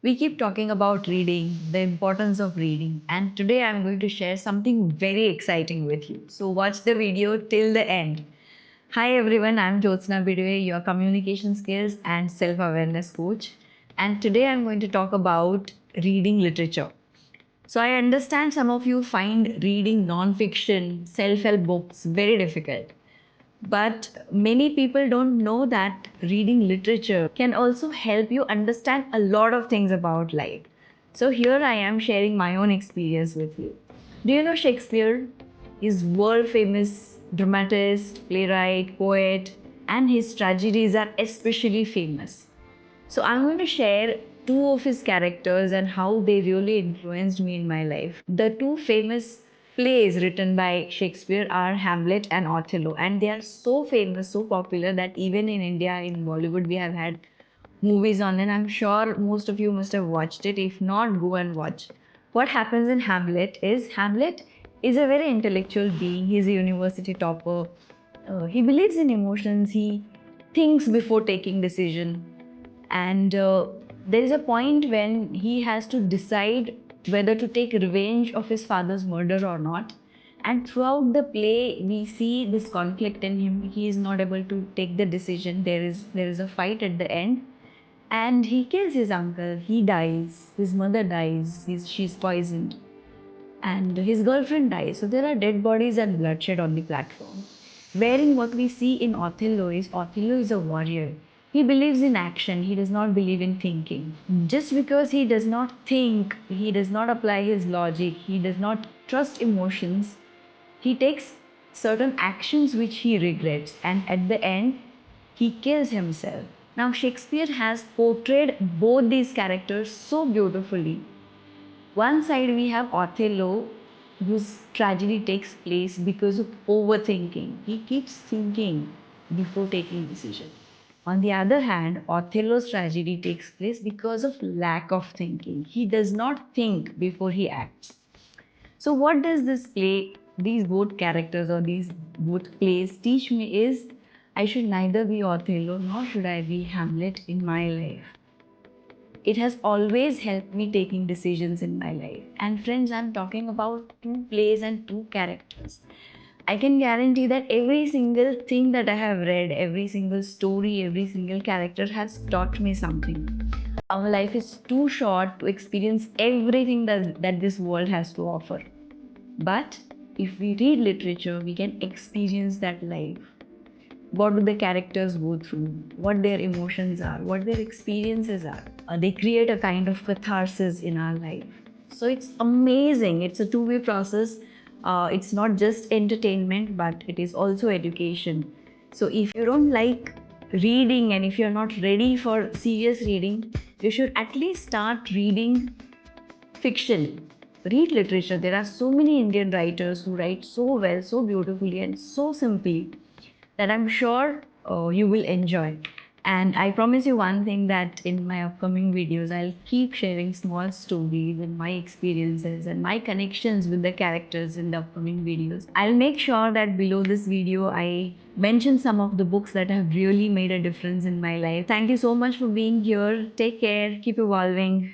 We keep talking about reading, the importance of reading, and today I'm going to share something very exciting with you. So, watch the video till the end. Hi everyone, I'm Jyotsna Bidwe, your communication skills and self awareness coach. And today I'm going to talk about reading literature. So, I understand some of you find reading non fiction, self help books very difficult. But many people don't know that reading literature can also help you understand a lot of things about life. So here I am sharing my own experience with you. Do you know Shakespeare? He's world famous dramatist, playwright, poet, and his tragedies are especially famous. So I'm going to share two of his characters and how they really influenced me in my life. The two famous plays written by Shakespeare are Hamlet and Othello, and they are so famous, so popular that even in India, in Bollywood, we have had movies on it. I'm sure most of you must have watched it. If not, go and watch. What happens in Hamlet is a very intellectual being. He's a university topper. He believes in emotions. He thinks before taking decision, and there is a point when he has to decide whether to take revenge of his father's murder or not. And throughout the play we see this conflict in him. He is not able to take the decision. There is a fight at the end, and he kills his uncle. He dies, his mother dies, she's poisoned, and his girlfriend dies. So there are dead bodies and bloodshed on the platform. Wherein what we see in Othello is a warrior. He believes in action, he does not believe in thinking. Just because he does not think, he does not apply his logic, he does not trust emotions, he takes certain actions which he regrets, and at the end, he kills himself. Now, Shakespeare has portrayed both these characters so beautifully. One side we have Othello, whose tragedy takes place because of overthinking. He keeps thinking before taking decision. On the other hand, Othello's tragedy takes place because of lack of thinking. He does not think before he acts. So what does this play, these both characters or these both plays teach me is I should neither be Othello nor should I be Hamlet in my life. It has always helped me taking decisions in my life. And friends, I'm talking about two plays and two characters. I can guarantee that every single thing that I have read, every single story, every single character has taught me something. Our life is too short to experience everything that this world has to offer. But if we read literature, we can experience that life. What do the characters go through, what their emotions are, what their experiences are. They create a kind of catharsis in our life. So it's amazing. It's a two-way process. It's not just entertainment, but it is also education. So if you don't like reading and if you're not ready for serious reading, you should at least start reading fiction. Read literature. There are so many Indian writers who write so well, so beautifully, and so simply that I'm sure you will enjoy. And I promise you one thing, that in my upcoming videos, I'll keep sharing small stories and my experiences and my connections with the characters in the upcoming videos. I'll make sure that below this video, I mention some of the books that have really made a difference in my life. Thank you so much for being here. Take care. Keep evolving.